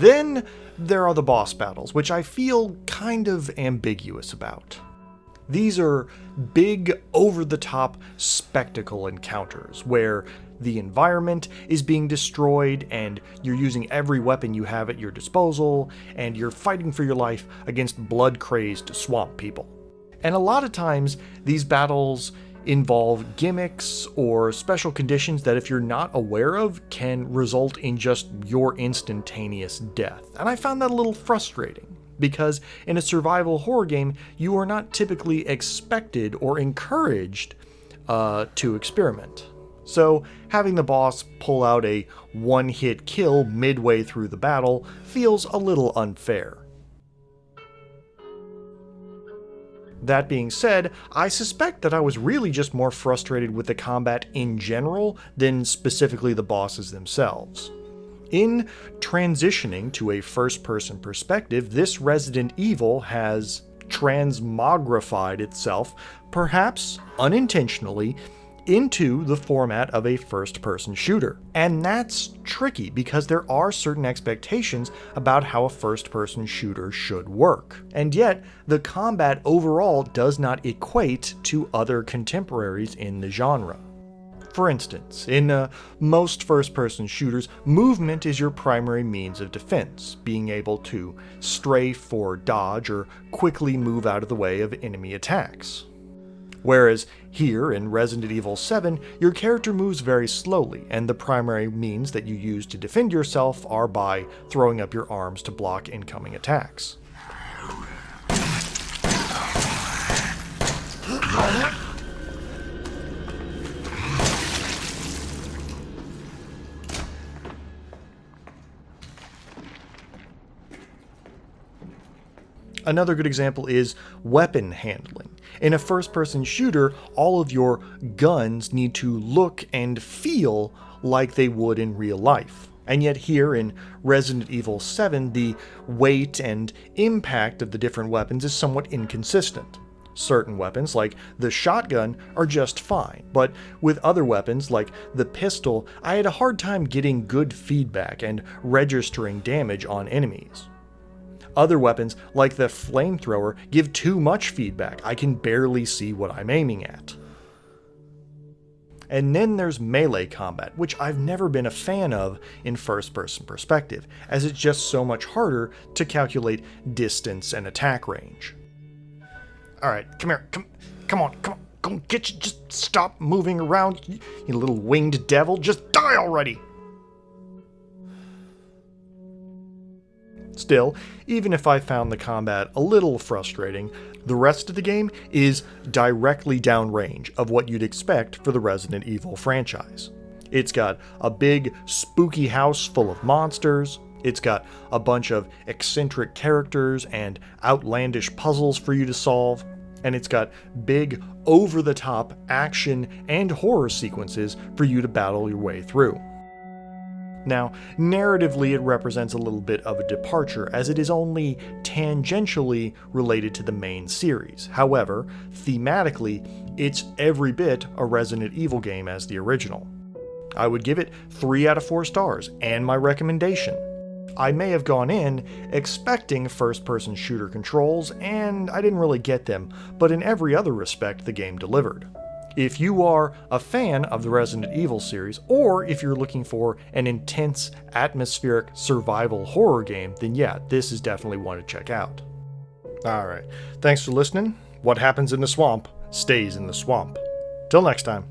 Then there are the boss battles, which I feel kind of ambiguous about. These are big, over-the-top spectacle encounters where the environment is being destroyed and you're using every weapon you have at your disposal and you're fighting for your life against blood-crazed swamp people. And a lot of times, these battles involve gimmicks or special conditions that, if you're not aware of, can result in just your instantaneous death. And I found that a little frustrating, because in a survival horror game, you are not typically expected or encouraged to experiment. So having the boss pull out a one-hit kill midway through the battle feels a little unfair. That being said, I suspect that I was really just more frustrated with the combat in general than specifically the bosses themselves. In transitioning to a first-person perspective, this Resident Evil has transmogrified itself, perhaps unintentionally, into the format of a first-person shooter. And that's tricky because there are certain expectations about how a first-person shooter should work. And yet, the combat overall does not equate to other contemporaries in the genre. For instance, in most first-person shooters, movement is your primary means of defense, being able to strafe or dodge or quickly move out of the way of enemy attacks. Whereas here in Resident Evil 7, your character moves very slowly, and the primary means that you use to defend yourself are by throwing up your arms to block incoming attacks. Another good example is weapon handling. In a first-person shooter, all of your guns need to look and feel like they would in real life. And yet here in Resident Evil 7, the weight and impact of the different weapons is somewhat inconsistent. Certain weapons, like the shotgun, are just fine, but with other weapons, like the pistol, I had a hard time getting good feedback and registering damage on enemies. Other weapons, like the flamethrower, give too much feedback. I can barely see what I'm aiming at. And then there's melee combat, which I've never been a fan of in first-person perspective, as it's just so much harder to calculate distance and attack range. Alright, come here, come on, go get you, just stop moving around, you little winged devil, just die already! Still, even if I found the combat a little frustrating, the rest of the game is directly downrange of what you'd expect for the Resident Evil franchise. It's got a big, spooky house full of monsters, it's got a bunch of eccentric characters and outlandish puzzles for you to solve, and it's got big, over-the-top action and horror sequences for you to battle your way through. Now, narratively it represents a little bit of a departure, as it is only tangentially related to the main series. However, thematically, it's every bit a Resident Evil game as the original. I would give it 3 out of 4 stars, and my recommendation. I may have gone in expecting first-person shooter controls, and I didn't really get them, but in every other respect the game delivered. If you are a fan of the Resident Evil series, or if you're looking for an intense, atmospheric survival horror game, then yeah, this is definitely one to check out. Alright, thanks for listening. What happens in the swamp stays in the swamp. Till next time.